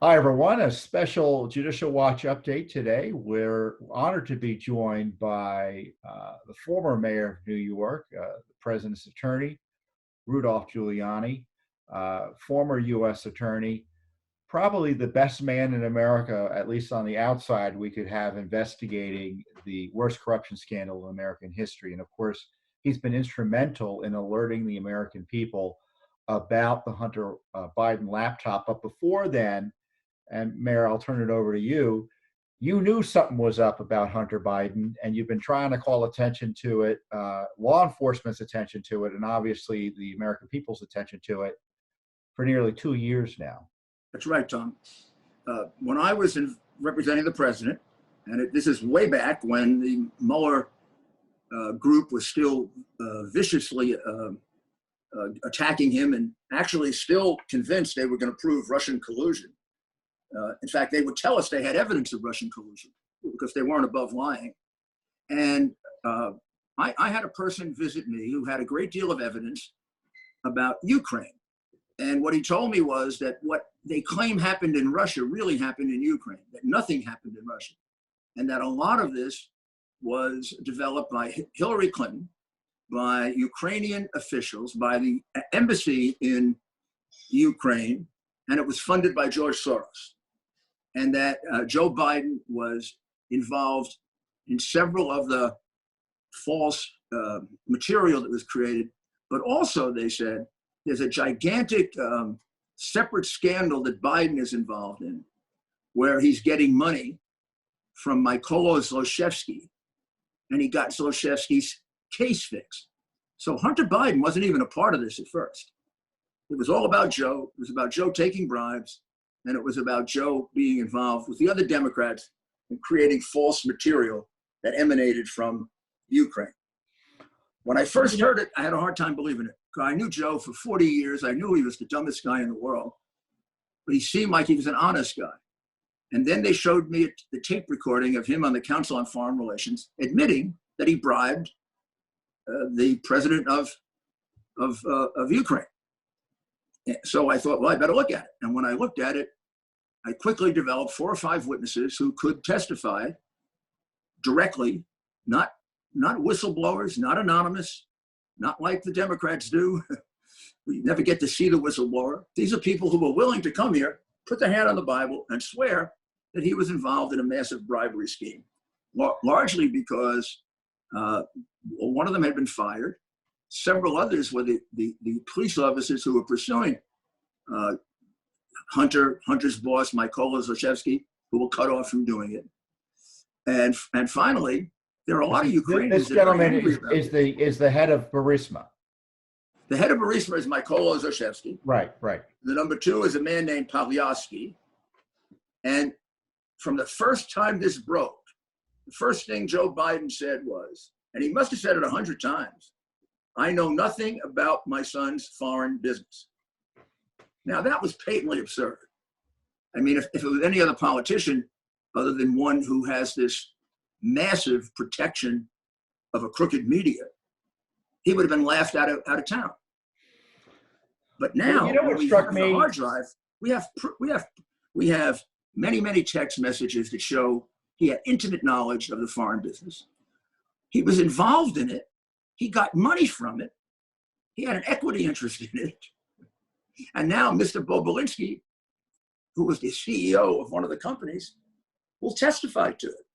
Hi, everyone. A special Judicial Watch update today. We're honored to be joined by the former mayor of New York, the president's attorney, Rudolph Giuliani, former U.S. attorney, probably the best man in America, at least on the outside, we could have investigating the worst corruption scandal in American history. And of course, he's been instrumental in alerting the American people about the Hunter Biden laptop. But before then, and Mayor, I'll turn it over to you. You knew something was up about Hunter Biden, and you've been trying to call attention to it, law enforcement's attention to it, and obviously the American people's attention to it for nearly 2 years now. That's right, Tom. When I was representing the president, and this is way back when the Mueller group was still viciously attacking him and actually still convinced they were going to prove Russian collusion. In fact, they would tell us they had evidence of Russian collusion because they weren't above lying. And I had a person visit me who had a great deal of evidence about Ukraine. And what he told me was that what they claim happened in Russia really happened in Ukraine, that nothing happened in Russia. And that a lot of this was developed by Hillary Clinton, by Ukrainian officials, by the embassy in Ukraine, and it was funded by George Soros. And that Joe Biden was involved in several of the false material that was created. But also, they said, there's a gigantic separate scandal that Biden is involved in, where he's getting money from Mykola Zlochevsky, and he got Zlochevsky's case fixed. So Hunter Biden wasn't even a part of this at first. It was all about Joe. It was about Joe taking bribes, and it was about Joe being involved with the other Democrats in creating false material that emanated from Ukraine. When I first heard it, I had a hard time believing it. I knew Joe for 40 years. I knew he was the dumbest guy in the world, but he seemed like he was an honest guy. And then they showed me the tape recording of him on the Council on Foreign Relations admitting that he bribed the president of Ukraine. So I thought, well, I better look at it. And when I looked at it, I quickly developed 4 or 5 witnesses who could testify directly, not whistleblowers, not anonymous, not like the Democrats do. We never get to see the whistleblower. These are people who were willing to come here, put their hand on the Bible, and swear that he was involved in a massive bribery scheme, largely because one of them had been fired. Several others were the police officers who were pursuing Hunter's boss, Mykola Zlochevsky, who were cut off from doing it. And finally, there are a lot of Ukrainians. This gentleman is the head of Burisma. The head of Burisma is Mykola Zlochevsky. Right. The number 2 is a man named Pavlyavsky. And from the first time this broke, the first thing Joe Biden said was, and he must have said it 100 times, I know nothing about my son's foreign business. Now, that was patently absurd. I mean, if it was any other politician other than one who has this massive protection of a crooked media, he would have been laughed out of town. But now, what struck me, the hard drive, we have many text messages that show he had intimate knowledge of the foreign business. He was involved in it. He got money from it. He had an equity interest in it. And now Mr. Bobulinski, who was the CEO of one of the companies, will testify to it.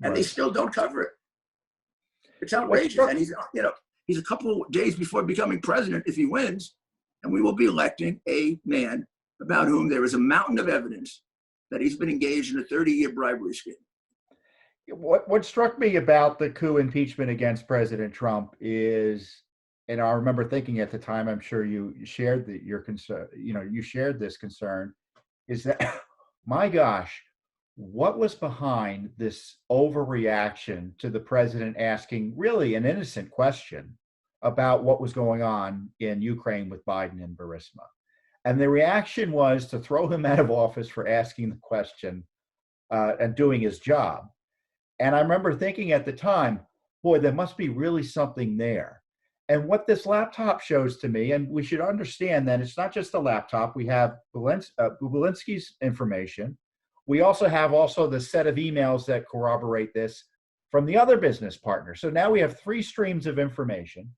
And they still don't cover it. It's outrageous. And he's a couple of days before becoming president if he wins, and we will be electing a man about whom there is a mountain of evidence that he's been engaged in a 30-year bribery scheme. What struck me about the coup impeachment against President Trump is, and I remember thinking at the time, I'm sure you shared your concern, you shared this concern, is that, my gosh, what was behind this overreaction to the president asking really an innocent question about what was going on in Ukraine with Biden and Burisma? And the reaction was to throw him out of office for asking the question and doing his job. And I remember thinking at the time, boy, there must be really something there. And what this laptop shows to me, and we should understand that it's not just a laptop. We have Bobulinski's information. We also have the set of emails that corroborate this from the other business partners. So now we have three streams of information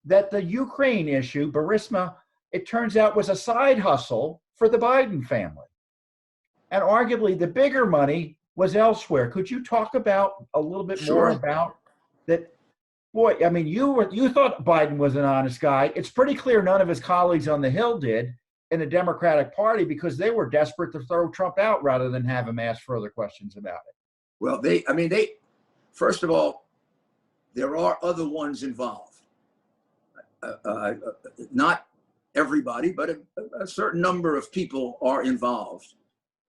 that the Ukraine issue, Burisma, it turns out was a side hustle for the Biden family. And arguably the bigger money was elsewhere. Could you talk about a little bit more about that? Boy, I mean, you thought Biden was an honest guy. It's pretty clear none of his colleagues on the Hill did in the Democratic Party because they were desperate to throw Trump out rather than have him ask further questions about it. Well, first of all, there are other ones involved. Not everybody, but a certain number of people are involved.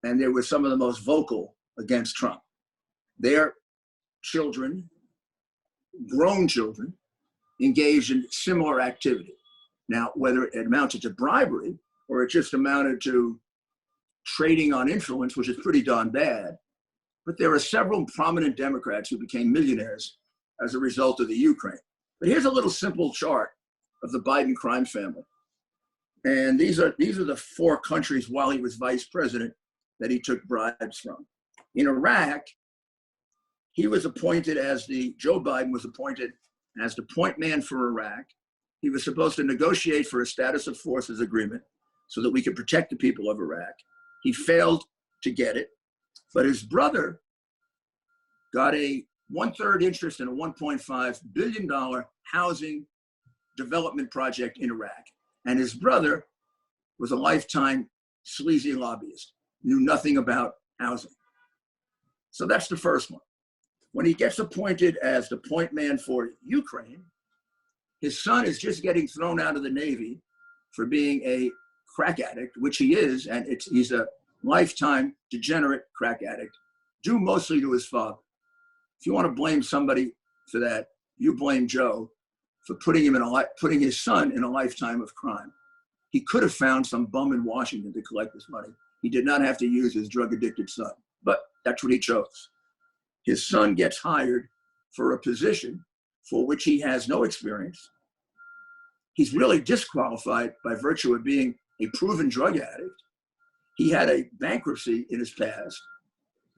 And they were some of the most vocal against Trump. Their children, grown children, engaged in similar activity. Now, whether it amounted to bribery or it just amounted to trading on influence, which is pretty darn bad, but there are several prominent Democrats who became millionaires as a result of the Ukraine. But here's a little simple chart of the Biden crime family. And these are the four countries while he was vice president that he took bribes from. In Iraq, Joe Biden was appointed as the point man for Iraq. He was supposed to negotiate for a status of forces agreement so that we could protect the people of Iraq. He failed to get it, but his brother got a 1/3 interest in a $1.5 billion housing development project in Iraq. And his brother was a lifetime sleazy lobbyist, knew nothing about housing. So that's the first one. When he gets appointed as the point man for Ukraine, his son is just getting thrown out of the Navy for being a crack addict, which he is, and he's a lifetime degenerate crack addict, due mostly to his father. If you want to blame somebody for that, you blame Joe for putting his son in a lifetime of crime. He could have found some bum in Washington to collect this money. He did not have to use his drug-addicted son, but that's what he chose. His son gets hired for a position for which he has no experience. He's really disqualified by virtue of being a proven drug addict. He had a bankruptcy in his past,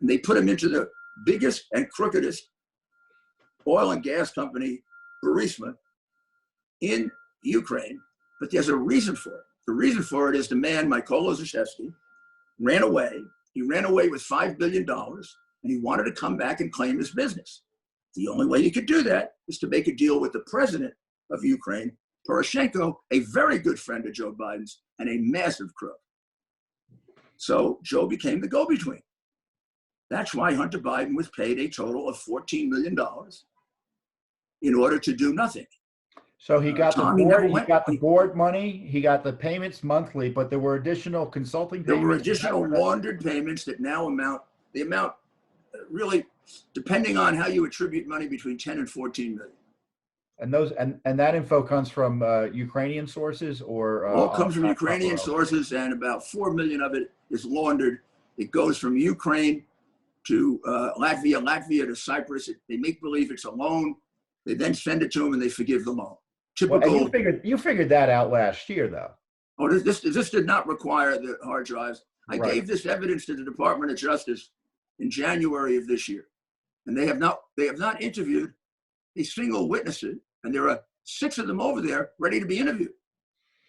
and they put him into the biggest and crookedest oil and gas company, Burisma, in Ukraine. But there's a reason for it. The reason for it is the man, Mykola Zlochevsky, ran away. He ran away with $5 billion, and he wanted to come back and claim his business. The only way he could do that is to make a deal with the president of Ukraine, Poroshenko, a very good friend of Joe Biden's and a massive crook. So Joe became the go-between. That's why Hunter Biden was paid a total of $14 million in order to do nothing. So he got the board money, he got the payments monthly, but there were additional consulting payments. There were additional laundered payments that now amount really, depending on how you attribute money, between 10 and 14 million. And that info comes from Ukrainian sources, or all comes from Ukrainian sources, and about 4 million of it is laundered. It goes from Ukraine to Latvia to Cyprus. They make believe it's a loan. They then send it to them, and they forgive the loan. Typical. Well, you figured that out last year, though. Oh, this did not require the hard drives. I gave this evidence to the Department of Justice in January of this year, and they have not interviewed a single witness, and there are 6 of them over there ready to be interviewed,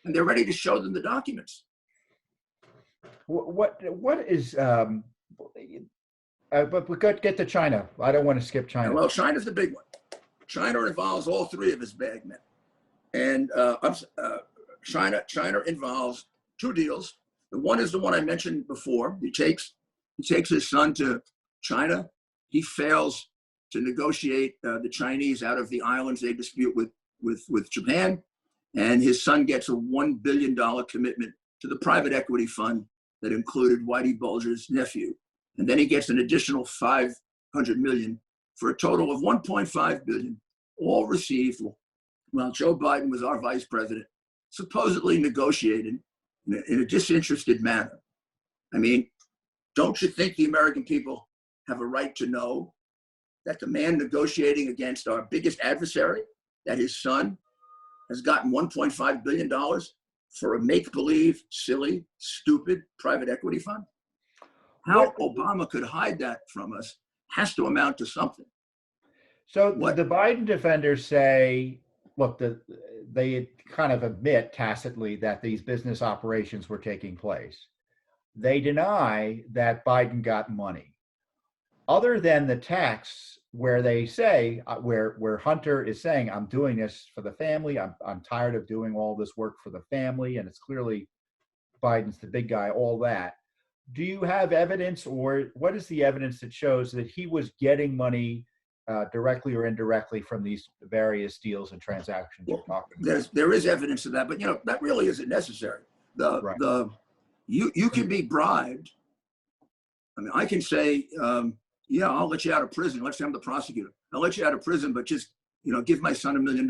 and they're ready to show them the documents. What is? But we got to get to China. I don't want to skip China. Well, China's the big one. China involves all 3 of his bag men. And China involves 2 deals. The one is the one I mentioned before. He takes his son to China. He fails to negotiate the Chinese out of the islands they dispute with Japan. And his son gets a $1 billion commitment to the private equity fund that included Whitey Bulger's nephew. And then he gets an additional $500 million for a total of $1.5 billion, all received while Joe Biden was our vice president, supposedly negotiating in a disinterested manner. I mean, don't you think the American people have a right to know that the man negotiating against our biggest adversary, that his son has gotten $1.5 billion for a make-believe, silly, stupid private equity fund? How Obama could hide that from us has to amount to something. So the Biden defenders say, look, they kind of admit tacitly that these business operations were taking place. They deny that Biden got money. Other than the texts where they say, where Hunter is saying, I'm doing this for the family, I'm tired of doing all this work for the family, and it's clearly Biden's the big guy, all that. Do you have evidence, or what is the evidence that shows that he was getting money directly or indirectly from these various deals and transactions you're talking about? There is evidence of that, but that really isn't necessary. You can be bribed. I mean, I can say, yeah, I'll let you out of prison. Let's say I'm the prosecutor. I'll let you out of prison, but just give my son $1 million.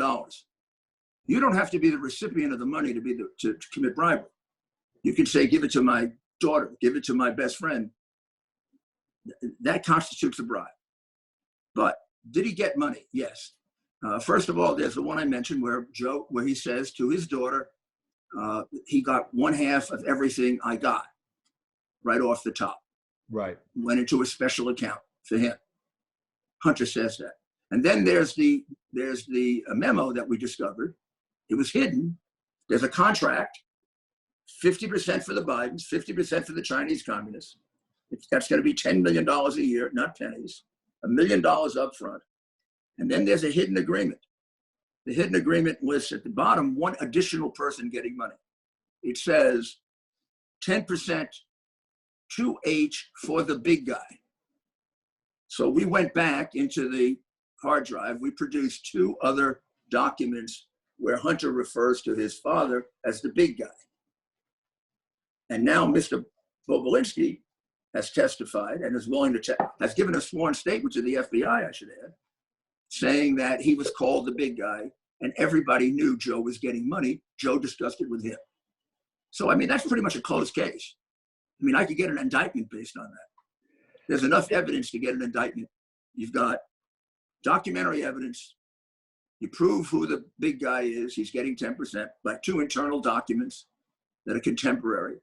You don't have to be the recipient of the money to commit bribery. You can say, give it to my daughter, give it to my best friend. That constitutes a bribe. But did he get money? Yes. First of all, there's the one I mentioned where he says to his daughter, he got 1/2 of everything I got right off the top. Right. Went into a special account for him. Hunter says that. And then there's the memo that we discovered. It was hidden. There's a contract, 50% for the Bidens, 50% for the Chinese communists. That's going to be $10 million a year, not pennies. $1 million up front. And then there's a hidden agreement. The hidden agreement lists at the bottom one additional person getting money. It says 10% to H for the big guy. So we went back into the hard drive. We produced 2 other documents where Hunter refers to his father as the big guy. And now Mr. Bobulinski has testified and is willing to has given a sworn statement to the FBI, I should add, saying that he was called the big guy and everybody knew Joe was getting money. Joe discussed it with him. So, I mean, that's pretty much a closed case. I mean, I could get an indictment based on that. There's enough evidence to get an indictment. You've got documentary evidence. You prove who the big guy is. He's getting 10% by 2 internal documents that are contemporary.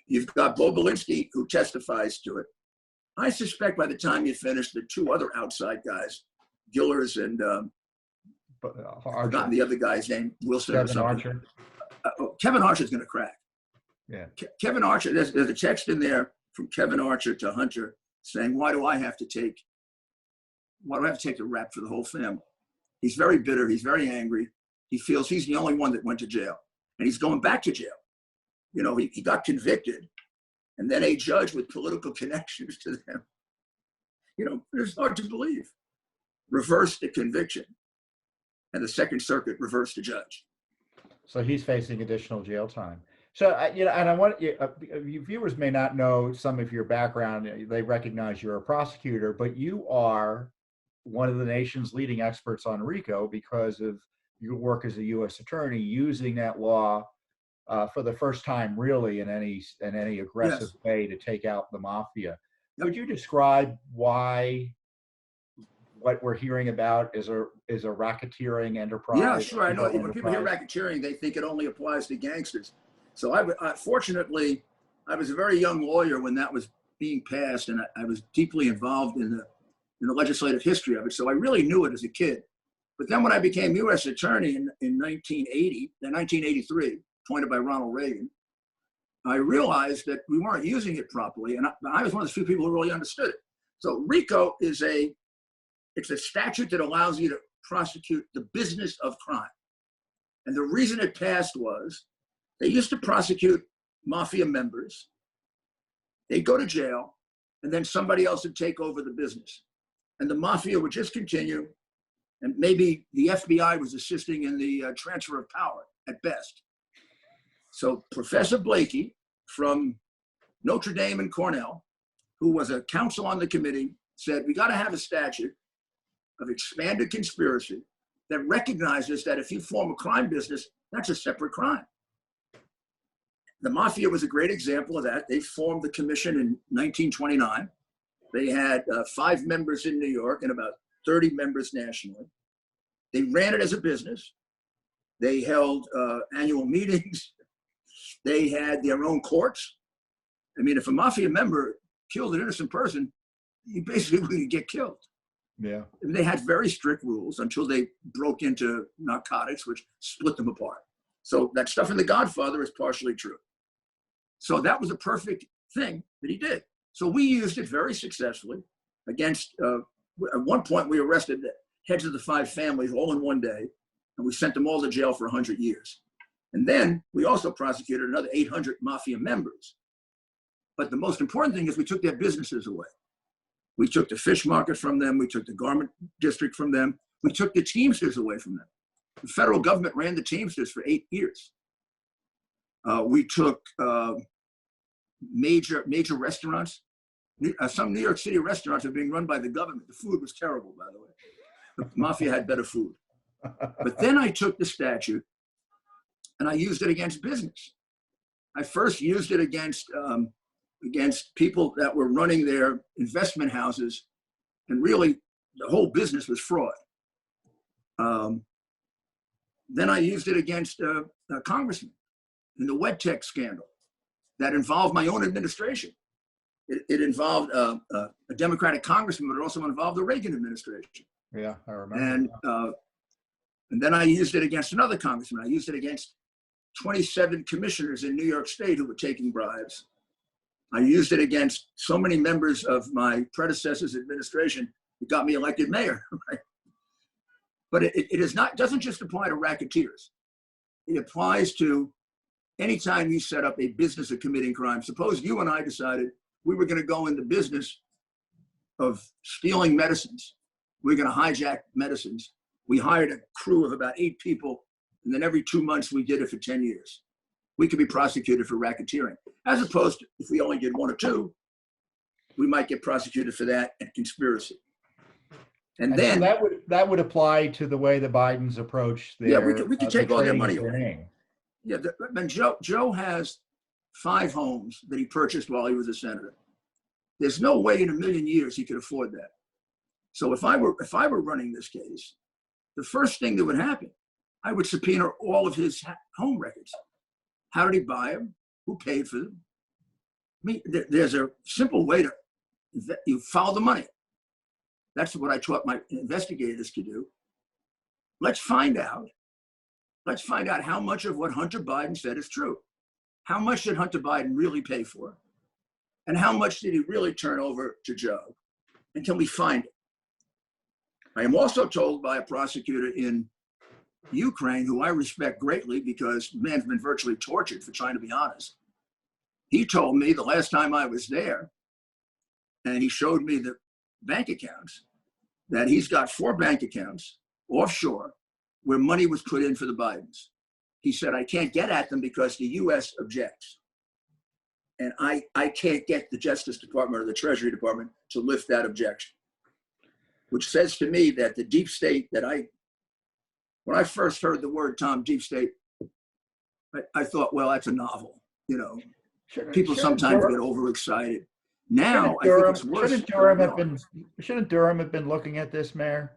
You've got Bobulinski who testifies to it. I suspect by the time you finish, the 2 other outside guys, Gillers and I've forgotten the other guy's name, Wilson or something. Archer. Kevin Archer's going to crack. Yeah. Kevin Archer, there's a text in there from Kevin Archer to Hunter saying, why do I have to take the rap for the whole family? He's very bitter. He's very angry. He feels he's the only one that went to jail, and he's going back to jail. He got convicted, and then a judge with political connections to them, it's hard to believe, reversed the conviction, and the Second Circuit reversed the judge. So he's facing additional jail time. So, and I want you viewers may not know some of your background. They recognize you're a prosecutor, but you are one of the nation's leading experts on RICO because of your work as a U.S. attorney, using that law for the first time, really, in any aggressive way to take out the mafia. Could you describe why what we're hearing about is a racketeering enterprise? Yeah, sure. I know when people hear racketeering, they think it only applies to gangsters. So fortunately, I was a very young lawyer when that was being passed, and I was deeply involved in the legislative history of it. So I really knew it as a kid. But then when I became U.S. attorney in 1983, appointed by Ronald Reagan, I realized that we weren't using it properly, and I was one of the few people who really understood it. So RICO it's a statute that allows you to prosecute the business of crime. And the reason it passed was they used to prosecute mafia members. They'd go to jail, and then somebody else would take over the business. And the mafia would just continue, and maybe the FBI was assisting in the transfer of power at best. So Professor Blakey from Notre Dame and Cornell, who was a counsel on the committee, said, we got to have a statute of expanded conspiracy that recognizes that if you form a crime business, that's a separate crime. The mafia was a great example of that. They formed the commission in 1929. They had 5 members in New York and about 30 members nationally. They ran it as a business. They held annual meetings. They had their own courts. I mean, if a mafia member killed an innocent person, you basically would get killed. Yeah. And they had very strict rules until they broke into narcotics, which split them apart. So that stuff in The Godfather is partially true. So that was a perfect thing that he did. So we used it very successfully against, at one point we arrested the heads of the 5 families all in one day, and we sent them all to jail for 100 years. And then we also prosecuted another 800 mafia members. But the most important thing is we took their businesses away. We took the fish market from them. We took the garment district from them. We took the Teamsters away from them. The federal government ran the Teamsters for 8 years. We took major restaurants. Some New York City restaurants are being run by the government. The food was terrible, by the way. The mafia had better food. But then I took the statute and I used it against business. I first used it against people that were running their investment houses, and really the whole business was fraud. Then I used it against a congressman in the wet tech scandal that involved my own administration. It involved a Democratic congressman, but it also involved the Reagan administration. Yeah, I remember. And then I used it against another congressman. I used it against 27 commissioners in New York State who were taking bribes. I used it against so many members of my predecessor's administration. It got me elected mayor. Right? But it doesn't just apply to racketeers. It applies to anytime you set up a business of committing crime. Suppose you and I decided we were going to go in the business of stealing medicines. We're going to hijack medicines. We hired a crew of about 8 people, and then every 2 months we did it for 10 years. We could be prosecuted for racketeering. As opposed to if we only did 1 or 2, we might get prosecuted for that and conspiracy. And then so that would apply to the way the Bidens approach their. Yeah, we could take all their money away. Yeah, Joe has 5 homes that he purchased while he was a senator. There's no way in a million years he could afford that. So if I were running this case, the first thing that would happen, I would subpoena all of his home records. How did he buy them? Who paid for them? I mean, there's a simple way to, you follow the money. That's what I taught my investigators to do. Let's find out how much of what Hunter Biden said is true. How much did Hunter Biden really pay for? And how much did he really turn over to Joe? And can we find it? I am also told by a prosecutor in Ukraine, who I respect greatly because the man's been virtually tortured for trying to be honest. He told me the last time I was there, and he showed me the bank accounts, that he's got 4 bank accounts offshore where money was put in for the Bidens. He said, I can't get at them because the US objects. And I can't get the Justice Department or the Treasury Department to lift that objection. Which says to me that the deep state when I first heard the word, Tom, deep state, I thought, well, that's a novel. You know, people sometimes get overexcited. Now I think it's worse. Shouldn't Durham have been looking at this, Mayor?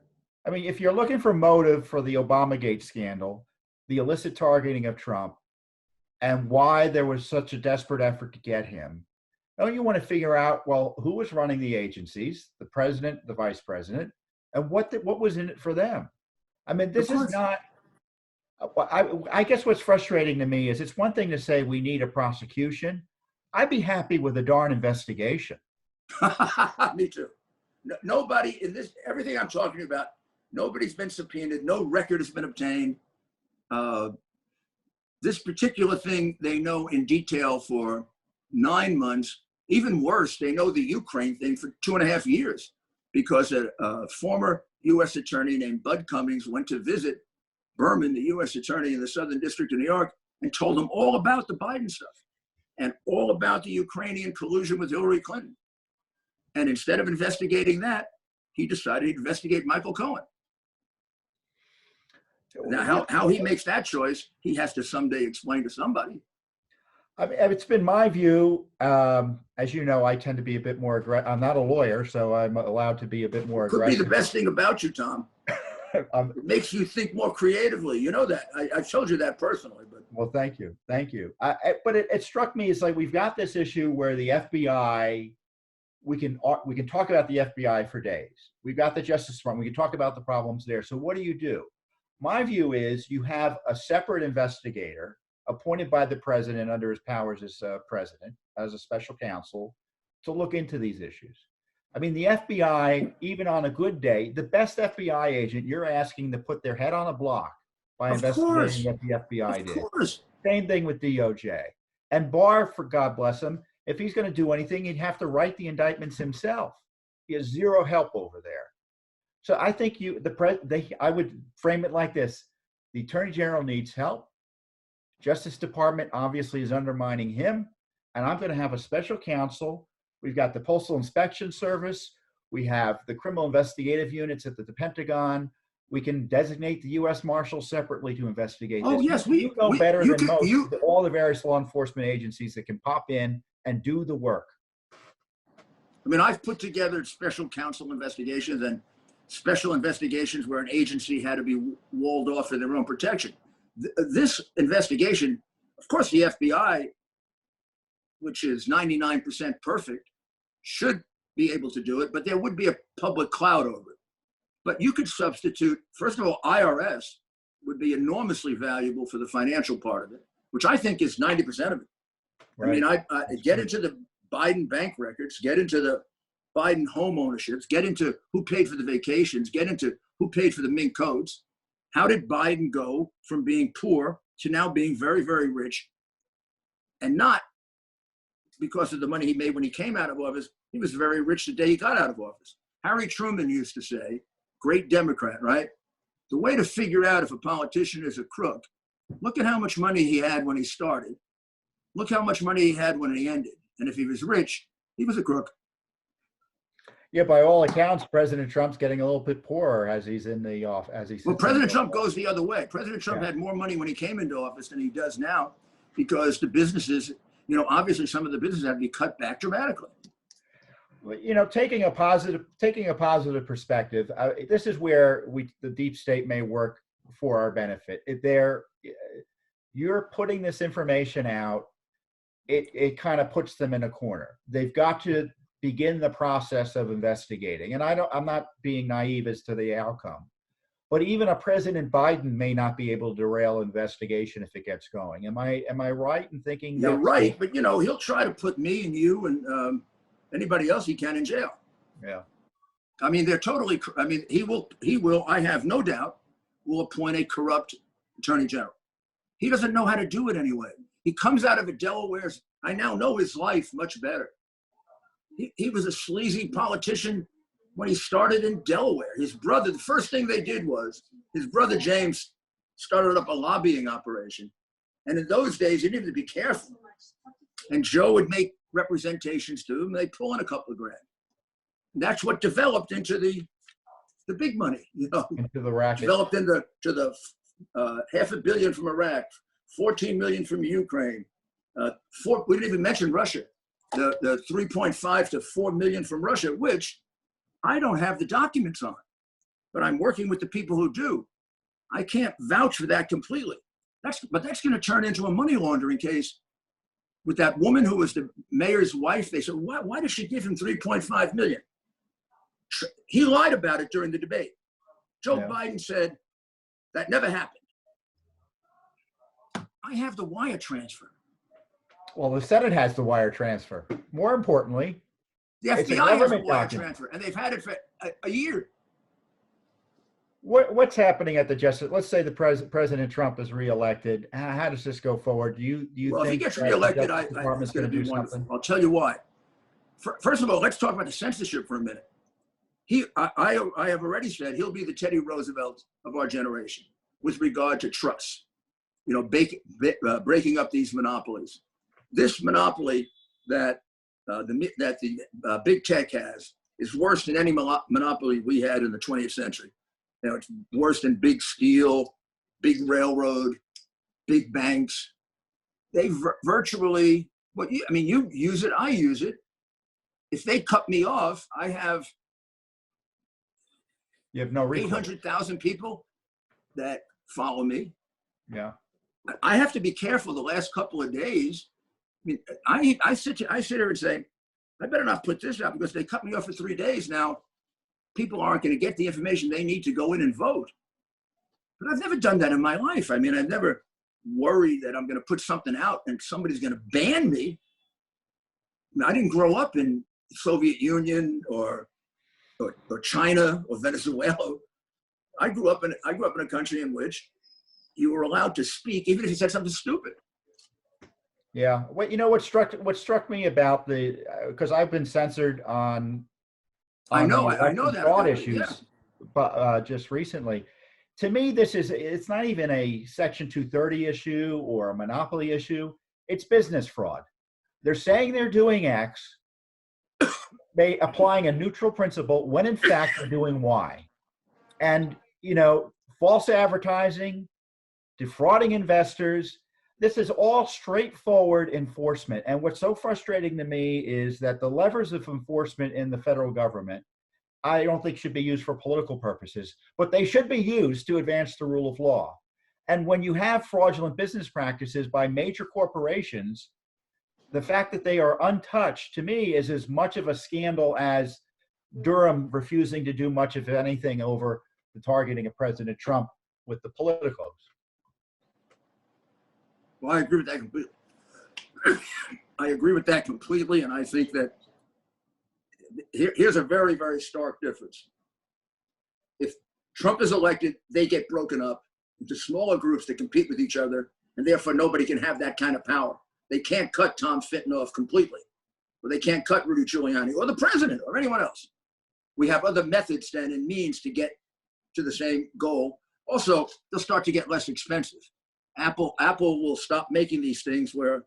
I mean, if you're looking for motive for the Obamagate scandal, the illicit targeting of Trump, and why there was such a desperate effort to get him, don't you want to figure out, well, who was running the agencies, the president, the vice president, and what was in it for them? I mean, this is not, I guess what's frustrating to me is it's one thing to say we need a prosecution. I'd be happy with a darn investigation. Me too. Nobody in this, everything I'm talking about, nobody's been subpoenaed. No record has been obtained. This particular thing, they know in detail for 9 months. Even worse, they know the Ukraine thing for 2.5 years because a former U.S. attorney named Bud Cummings went to visit Berman, the U.S. attorney in the Southern District of New York, and told him all about the Biden stuff and all about the Ukrainian collusion with Hillary Clinton. And instead of investigating that, he decided to investigate Michael Cohen. Now, how he makes that choice, he has to someday explain to somebody. I mean, it's been my view, as you know, I tend to be a bit more aggressive. I'm not a lawyer, so I'm allowed to be a bit more aggressive. Could be the best thing about you, Tom. It makes you think more creatively. You know that. I've told you that personally. But Well, thank you. Thank you. But it struck me, it's like we've got this issue where the FBI, we can talk about the FBI for days. We've got the Justice Department. We can talk about the problems there. So what do? My view is you have a separate investigator appointed by the president under his powers as president, as a special counsel, to look into these issues. I mean, the FBI, even on a good day, the best FBI agent, you're asking to put their head on a block by investigating what the FBI did. Of course. Same thing with DOJ. And Barr, for God bless him, if he's going to do anything, he'd have to write the indictments himself. He has zero help over there. So I think I would frame it like this: the Attorney General needs help. Justice Department obviously is undermining him, and I'm going to have a special counsel. We've got the Postal Inspection Service. We have the criminal investigative units at the Pentagon. We can designate the U.S. Marshals separately to investigate this. Oh, yes. You know better than most all the various law enforcement agencies that can pop in and do the work. I mean, I've put together special counsel investigations and special investigations where an agency had to be walled off for their own protection. This investigation, of course, the FBI, which is 99% perfect, should be able to do it, but there would be a public cloud over it. But you could substitute, first of all, IRS would be enormously valuable for the financial part of it, which I think is 90% of it. Right. I mean, I get into the Biden bank records, get into the Biden home ownerships, get into who paid for the vacations, get into who paid for the mink coats. How did Biden go from being poor to now being very, very rich? And not because of the money he made when he came out of office. He was very rich the day he got out of office. Harry Truman used to say, great Democrat, right? The way to figure out if a politician is a crook, look at how much money he had when he started. Look how much money he had when he ended. And if he was rich, he was a crook. Yeah, by all accounts, President Trump's getting a little bit poorer as he's in the office. Well, President Trump goes the other way. President Trump had more money when he came into office than he does now, because the businesses, obviously some of the businesses have to be cut back dramatically. Taking a positive perspective, this is where the deep state may work for our benefit. You're putting this information out. It kind of puts them in a corner. They've got to begin the process of investigating. And I'm not being naive as to the outcome, but even a President Biden may not be able to derail investigation if it gets going. Am I right in thinking? You're right, but he'll try to put me and you and anybody else he can in jail. Yeah. I mean, he will, I have no doubt, will appoint a corrupt attorney general. He doesn't know how to do it anyway. He comes out of a Delaware's, I now know his life much better. He was a sleazy politician when he started in Delaware. His brother, the first thing they did was, his brother James started up a lobbying operation. And in those days, you needed to be careful. And Joe would make representations to him. They'd pull in a couple of grand. And that's what developed into the big money, into the racket. Developed into the $500 million from Iraq, 14 million from Ukraine. We didn't even mention Russia. The 3.5 to 4 million from Russia, which I don't have the documents on, but I'm working with the people who do. I can't vouch for that completely. But that's going to turn into a money laundering case with that woman who was the mayor's wife. They said, why did she give him 3.5 million? He lied about it during the debate. Joe Biden said that never happened. I have the wire transfer. Well, the Senate has the wire transfer. More importantly, the FBI has a wire transfer, and they've had it for a year. What's happening at the Justice? Let's say the President Trump is reelected. How does this go forward? Do you think if he gets reelected, I think it's going to do something? I'll tell you why. First of all, let's talk about the censorship for a minute. I have already said he'll be the Teddy Roosevelt of our generation with regard to trust. Breaking up these monopolies. This monopoly that the big tech has is worse than any monopoly we had in the 20th century. It's worse than big steel, big railroad, big banks. They virtually, you use it, I use it. If they cut me off, I have You have no recourse. 800,000 people that follow me. Yeah. I have to be careful the last couple of days. I mean, I sit here and say, I better not put this out because they cut me off for 3 days now. People aren't going to get the information they need to go in and vote. But I've never done that in my life. I mean, I've never worried that I'm going to put something out and somebody's going to ban me. I mean, I didn't grow up in the Soviet Union or China or Venezuela. I grew up in a country in which you were allowed to speak, even if you said something stupid. Yeah. What struck me about because I've been censored on I know the that fraud issues, yeah. but just recently. To me, it's not even a Section 230 issue or a monopoly issue. It's business fraud. They're saying they're doing X, they applying a neutral principle when in fact they're doing Y. And, false advertising, defrauding investors, this is all straightforward enforcement. And what's so frustrating to me is that the levers of enforcement in the federal government, I don't think should be used for political purposes, but they should be used to advance the rule of law. And when you have fraudulent business practices by major corporations, the fact that they are untouched, to me, is as much of a scandal as Durham refusing to do much of anything over the targeting of President Trump with the politicos. Well, I agree with that completely. I agree with that completely, and I think that here's a very, very stark difference. If Trump is elected, they get broken up into smaller groups that compete with each other, and therefore nobody can have that kind of power. They can't cut Tom Fitton off completely, or they can't cut Rudy Giuliani, or the president, or anyone else. We have other methods then and means to get to the same goal. Also, they'll start to get less expensive. Apple will stop making these things where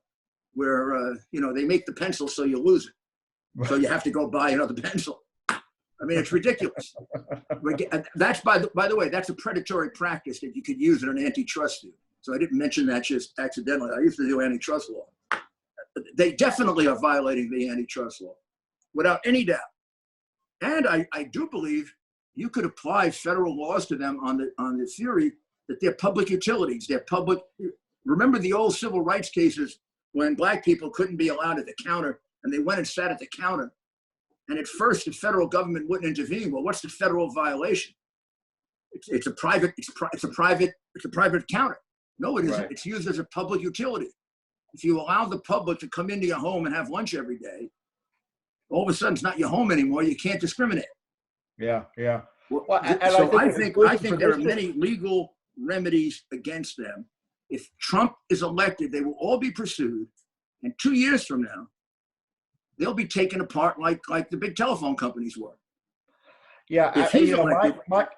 they make the pencil so you lose it. So you have to go buy another pencil. I mean, it's ridiculous. That's by the way, that's a predatory practice that you could use in an antitrust suit. So I didn't mention that just accidentally. I used to do antitrust law. They definitely are violating the antitrust law, without any doubt. And I do believe you could apply federal laws to them on the theory that they're public utilities. They're public. Remember the old civil rights cases when black people couldn't be allowed at the counter, and they went and sat at the counter. And at first, the federal government wouldn't intervene. Well, what's the federal violation? It's a private counter. No, it isn't. Right. It's used as a public utility. If you allow the public to come into your home and have lunch every day, all of a sudden it's not your home anymore. You can't discriminate. Yeah. Well, so I think there are many legal remedies against them. If Trump is elected, they will all be pursued, and 2 years from now, they'll be taken apart like the big telephone companies were. Yeah,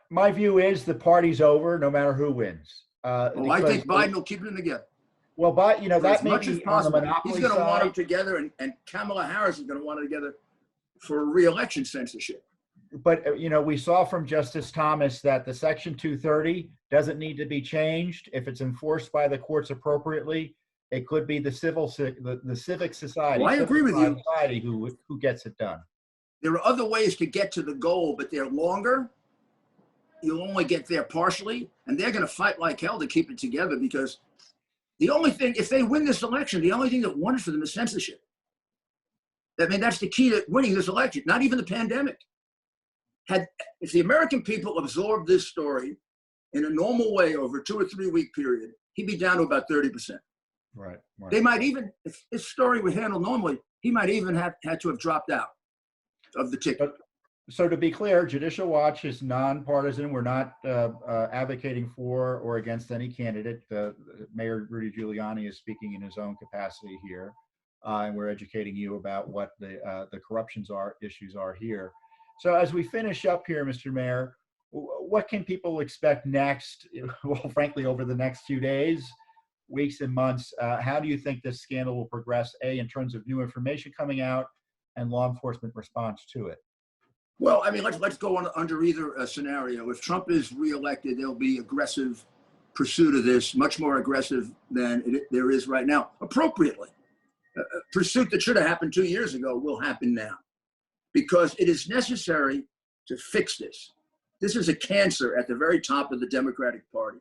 my view is the party's over no matter who wins. I think Biden will keep them together. Well, but that may be on the monopoly He's going to want side. them together, and Kamala Harris is going to want them together for re-election censorship. But we saw from Justice Thomas that the Section 230 doesn't need to be changed if it's enforced by the courts appropriately. It could be the civic society. Well, I agree with you. Society who gets it done. There are other ways to get to the goal, but they're longer. You'll only get there partially, and they're going to fight like hell to keep it together because the only thing, if they win this election, the only thing that won for them is censorship. I mean, that's the key to winning this election, not even the pandemic. If the American people absorbed this story in a normal way over a 2 or 3 week period, he'd be down to about 30%. Right. They might even, if this story was handled normally, he might even have had to have dropped out of the ticket. So to be clear, Judicial Watch is nonpartisan. We're not advocating for or against any candidate. Mayor Rudy Giuliani is speaking in his own capacity here, and we're educating you about what the issues are here. So as we finish up here, Mr. Mayor, what can people expect next? Well, frankly, over the next few days, weeks, and months, how do you think this scandal will progress? In terms of new information coming out and law enforcement response to it. Well, I mean, let's go on under either scenario. If Trump is reelected, there'll be aggressive pursuit of this, much more aggressive than there is right now, appropriately. Pursuit that should have happened 2 years ago will happen now because it is necessary to fix this. This is a cancer at the very top of the Democratic Party.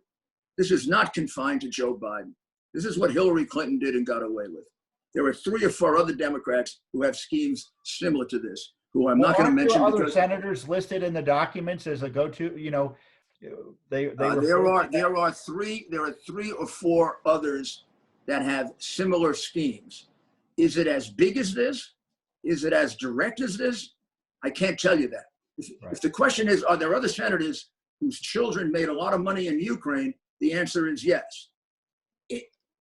This is not confined to Joe Biden. This is what Hillary Clinton did and got away with. There are 3 or 4 other Democrats who have schemes similar to this, who I'm not going to mention. Other senators listed in the documents as a go-to, there are 3 or 4 others that have similar schemes. Is it as big as this? Is it as direct as this? I can't tell you that. If the question is, are there other senators whose children made a lot of money in Ukraine? The answer is yes.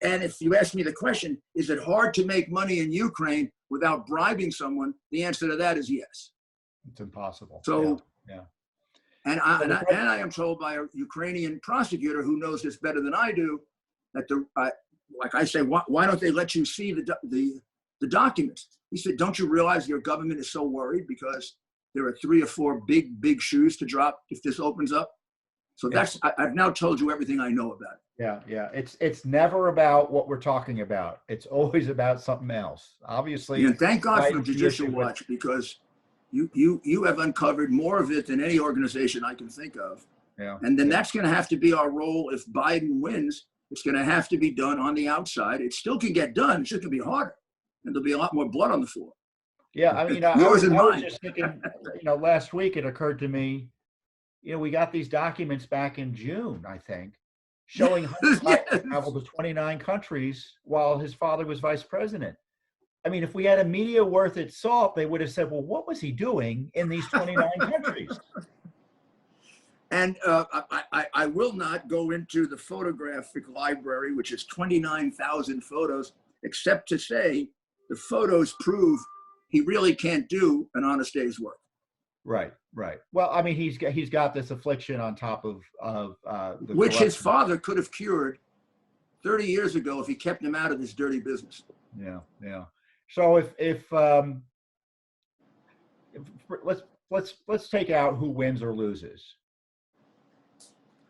And if you ask me the question, is it hard to make money in Ukraine without bribing someone? The answer to that is yes. It's impossible. So, And I am told by a Ukrainian prosecutor who knows this better than I do, that like I say, why don't they let you see the documents? He said, don't you realize your government is so worried because there are 3 or 4 big shoes to drop if this opens up? So I've now told you everything I know about it. Yeah. It's never about what we're talking about. It's always about something else. Obviously. And thank God for Judicial Watch, because you have uncovered more of it than any organization I can think of. Yeah. And then that's going to have to be our role if Biden wins. It's going to have to be done on the outside. It still can get done. It's just going to be harder. And there'll be a lot more blood on the floor. Yeah, I mean, I was just thinking, last week it occurred to me, we got these documents back in June, I think, showing Hunter Biden traveled to 29 countries while his father was vice president. I mean, if we had a media worth its salt, they would have said, well, what was he doing in these 29 countries? And I will not go into the photographic library, which is 29,000 photos, except to say the photos prove he really can't do an honest day's work. Right. Well, I mean, he's got this affliction on top of which his father could have cured 30 years ago if he kept him out of this dirty business. Yeah. So if let's take out who wins or loses.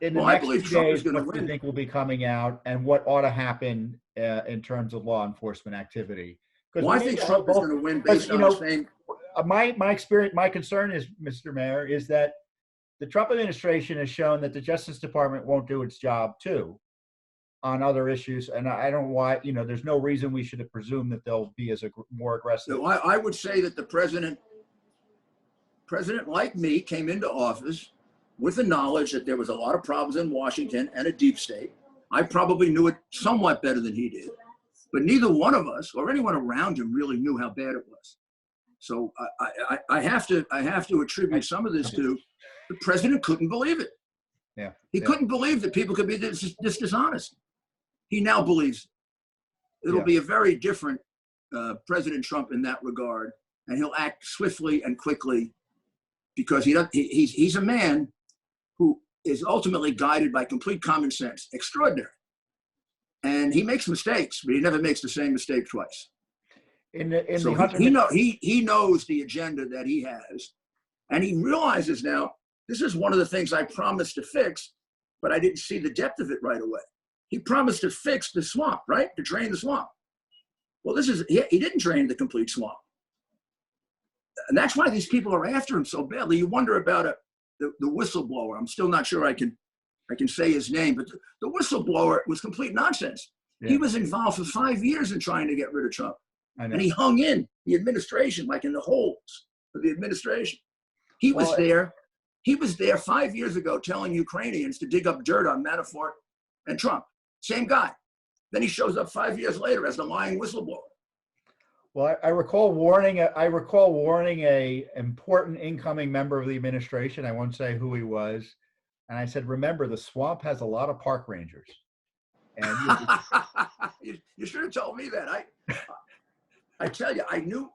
In the next few days, what do you think will be coming out, and what ought to happen in terms of law enforcement activity? Well, I think Trump is going to win based on the same. My experience, my concern is, Mr. Mayor, is that the Trump administration has shown that the Justice Department won't do its job too on other issues, and I don't know why. There's no reason we should presume that they'll be as more aggressive. So I would say that the president like me came into office with the knowledge that there was a lot of problems in Washington and a deep state. I probably knew it somewhat better than he did, but neither one of us or anyone around him really knew how bad it was. So I have to attribute some of this to the president couldn't believe it. Yeah, he couldn't believe that people could be this dishonest. He now believes it. It'll be a very different President Trump in that regard, and he'll act swiftly and quickly because he's a man who is ultimately guided by complete common sense. Extraordinary. And he makes mistakes, but he never makes the same mistake twice. He knows the agenda that he has, and he realizes now this is one of the things I promised to fix, but I didn't see the depth of it right away. He promised to fix the swamp, right? To drain the swamp. Well, he didn't drain the complete swamp. And that's why these people are after him so badly. You wonder about the whistleblower. I'm still not sure I can say his name, but the whistleblower was complete nonsense. Yeah. He was involved for 5 years in trying to get rid of Trump. And he hung in the administration, like in the holes of the administration. He was there 5 years ago telling Ukrainians to dig up dirt on Manafort and Trump. Same guy. Then he shows up 5 years later as the lying whistleblower. Well, I recall warning a important incoming member of the administration. I won't say who he was. And I said, remember, the swamp has a lot of park rangers. And you should have told me that. I tell you, I knew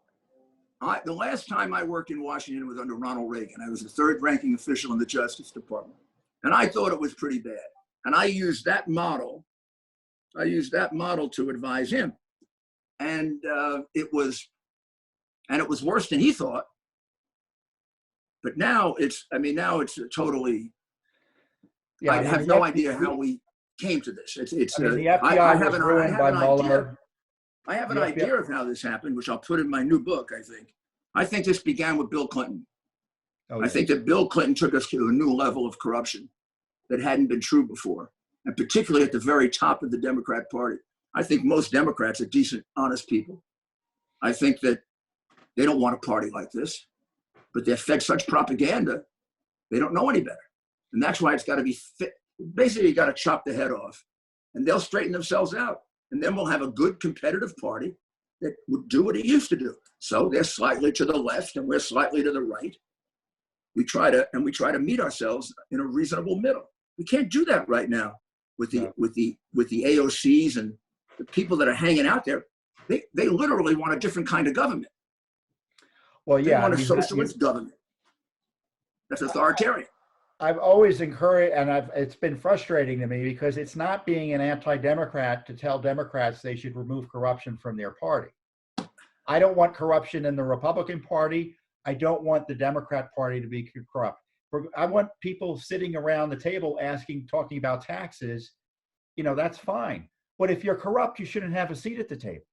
the last time I worked in Washington was under Ronald Reagan. I was the third ranking official in the Justice Department. And I thought it was pretty bad. And I used that model to advise him. And it was worse than he thought. But now it's totally, I have no idea how we came to this. The FBI was ruined by Mueller. I have an idea of how this happened, which I'll put in my new book, I think. I think this began with Bill Clinton. Oh, I think that Bill Clinton took us to a new level of corruption that hadn't been true before, and particularly at the very top of the Democrat Party. I think most Democrats are decent, honest people. I think that they don't want a party like this, but they're fed such propaganda, they don't know any better. And that's why it's got to be fit. Basically, you got to chop the head off, and they'll straighten themselves out. And then we'll have a good competitive party that would do what it used to do. So they're slightly to the left, and we're slightly to the right. We try to meet ourselves in a reasonable middle. We can't do that right now with the AOCs and the people that are hanging out there. They literally want a different kind of government. Well, yeah, they want a socialist government that's authoritarian. I've always encouraged, and it's been frustrating to me because it's not being an anti-Democrat to tell Democrats they should remove corruption from their party. I don't want corruption in the Republican Party. I don't want the Democrat Party to be corrupt. I want people sitting around the table talking about taxes. That's fine. But if you're corrupt, you shouldn't have a seat at the table.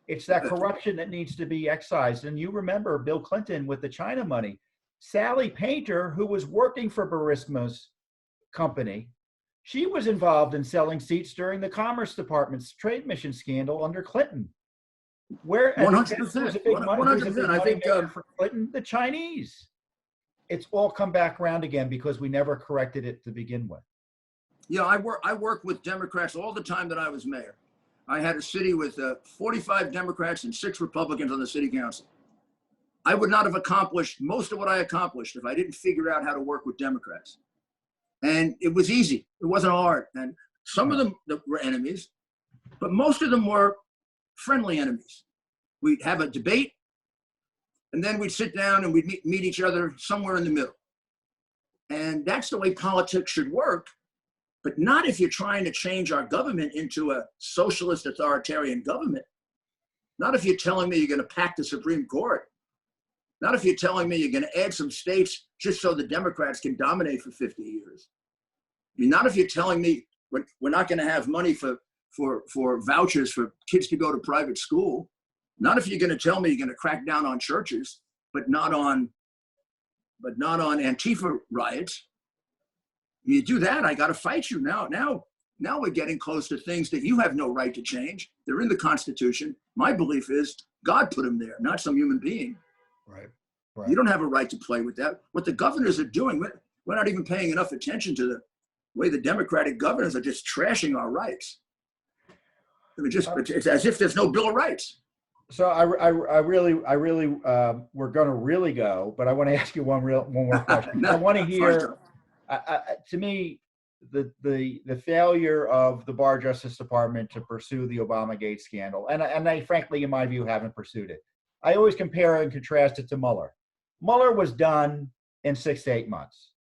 It's that corruption that needs to be excised. And you remember Bill Clinton with the China money. Sally Painter, who was working for Burisma's company, she was involved in selling seats during the Commerce Department's trade mission scandal under Clinton. 100%. 100%. I think for Clinton, the Chinese. It's all come back around again because we never corrected it to begin with. Yeah, I worked with Democrats all the time that I was mayor. I had a city with 45 Democrats and 6 Republicans on the city council. I would not have accomplished most of what I accomplished if I didn't figure out how to work with Democrats. And it was easy. It wasn't hard. And some of them were enemies, but most of them were friendly enemies. We'd have a debate, and then we'd sit down and we'd meet each other somewhere in the middle. And that's the way politics should work, but not if you're trying to change our government into a socialist authoritarian government. Not if you're telling me you're going to pack the Supreme Court. Not if you're telling me you're going to add some states just so the Democrats can dominate for 50 years. Not if you're telling me we're not going to have money for vouchers for kids to go to private school. Not if you're going to tell me you're going to crack down on churches, but not on Antifa riots. You do that, I got to fight you now. Now we're getting close to things that you have no right to change. They're in the Constitution. My belief is God put them there, not some human being. Right. You don't have a right to play with that. What the governors are doing, we're not even paying enough attention to the way the Democratic governors are just trashing our rights. It's as if there's no Bill of Rights. So I really, we're going to really go, but I want to ask you one more question. No, I want to hear, to me, the failure of the Barr Justice Department to pursue the Obamagate scandal, and they frankly, in my view, haven't pursued it. I always compare and contrast it to Mueller. Mueller was done in 6 to 8 months.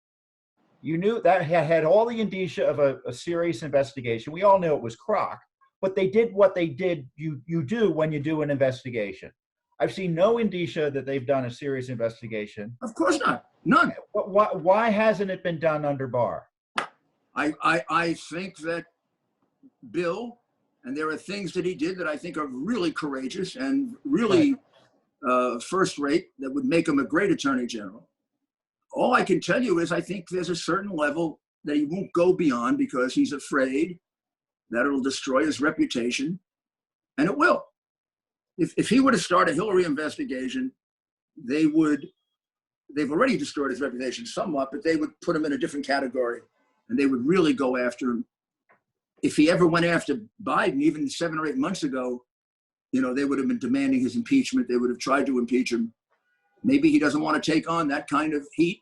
You knew that had all the indicia of a serious investigation. We all knew it was crock, but they did what they did. You do when you do an investigation. I've seen no indicia that they've done a serious investigation. Of course not. None. Why hasn't it been done under Barr? I think that Bill, and there are things that he did that I think are really courageous and really first rate that would make him a great attorney general. All I can tell you is I think there's a certain level that he won't go beyond because he's afraid that it'll destroy his reputation, and it will. If he were to start a Hillary investigation, they've already destroyed his reputation somewhat, but they would put him in a different category, and they would really go after him. If he ever went after Biden, even 7 or 8 months ago, they would have been demanding his impeachment. They would have tried to impeach him. Maybe he doesn't want to take on that kind of heat,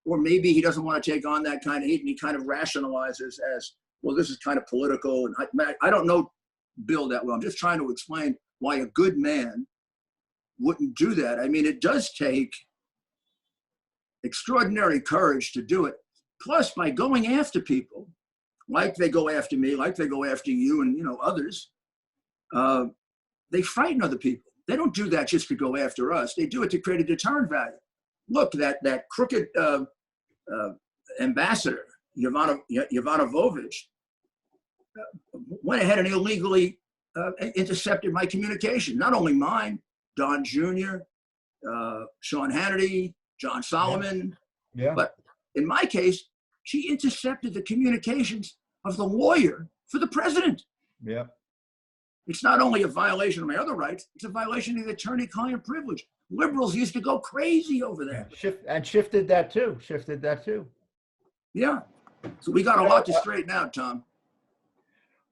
or maybe he doesn't want to take on that kind of heat, and he kind of rationalizes as, well, this is kind of political. And I don't know Bill that well. I'm just trying to explain why a good man wouldn't do that. I mean, it does take extraordinary courage to do it. Plus, by going after people, like they go after me, like they go after you and others, they frighten other people. They don't do that just to go after us. They do it to create a deterrent value. Look, that crooked ambassador, Yovanovitch, went ahead and illegally intercepted my communication. Not only mine, Don Jr., Sean Hannity, John Solomon. Yeah. But in my case, she intercepted the communications of the lawyer for the president. Yeah. It's not only a violation of my other rights, it's a violation of the attorney-client privilege. Liberals used to go crazy over that. Shifted that too. Yeah. So we got a lot to straighten out, Tom.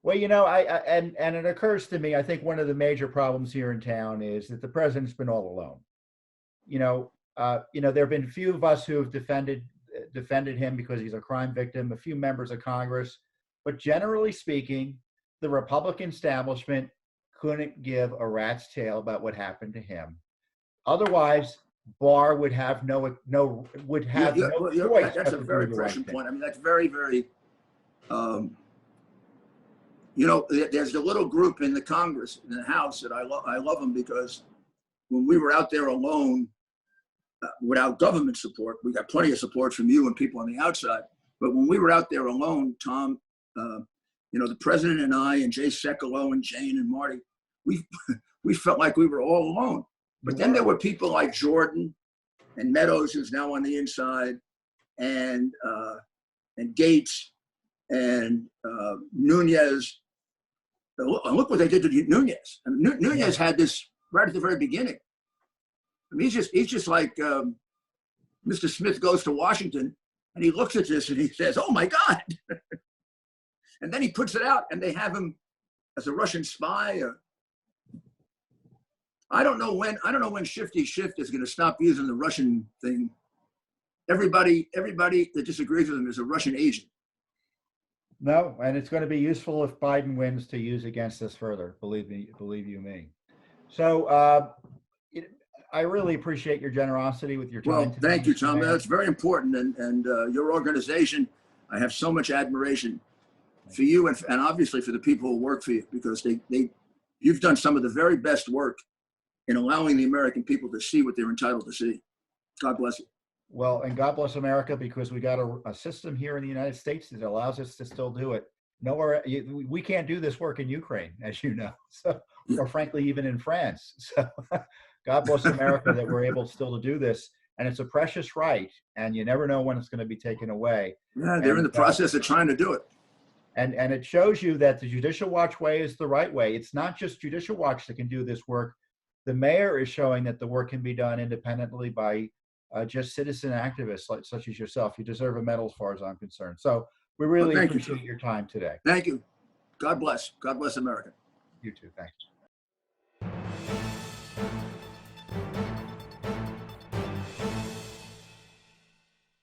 Well, and it occurs to me, I think one of the major problems here in town is that the president's been all alone. There have been a few of us who have defended him because he's a crime victim, a few members of Congress, but generally speaking, the Republican establishment couldn't give a rat's tail about what happened to him. Otherwise, Barr would have no choice. That's a very prescient point. I mean, that's very, very. There's a little group in the Congress, in the House, that I love them because when we were out there alone, without government support, we got plenty of support from you and people on the outside. But when we were out there alone, Tom, the president and I and Jay Sekulow and Jane and Marty, we felt like we were all alone. But then there were people like Jordan and Meadows, who's now on the inside, and Gates and Nunez. Look what they did to Nunez. I mean, Nunez had this right at the very beginning. I mean, he's just like Mr. Smith goes to Washington and he looks at this and he says, "Oh my God!" And then he puts it out, and they have him as a Russian spy. I don't know when Shifty Schiff is going to stop using the Russian thing. Everybody that disagrees with him is a Russian agent. No, and it's going to be useful if Biden wins to use against us further. Believe you me. So I really appreciate your generosity with your time. Well, thank you, Tom. That's very important, and your organization. I have so much admiration for you, and obviously for the people who work for you, because you've done some of the very best work in allowing the American people to see what they're entitled to see. God bless you. Well, and God bless America, because we got a system here in the United States that allows us to still do it. Nowhere, we can't do this work in Ukraine, as you know, or frankly, even in France. So God bless America that we're able still to do this. And it's a precious right, and you never know when it's going to be taken away. Yeah, they're in the process of trying to do it. And it shows you that the Judicial Watch way is the right way. It's not just Judicial Watch that can do this work. The mayor is showing that the work can be done independently by just citizen activists such as yourself. You deserve a medal as far as I'm concerned. So we really appreciate your time today. Thank you. God bless. God bless America. You too. Thanks.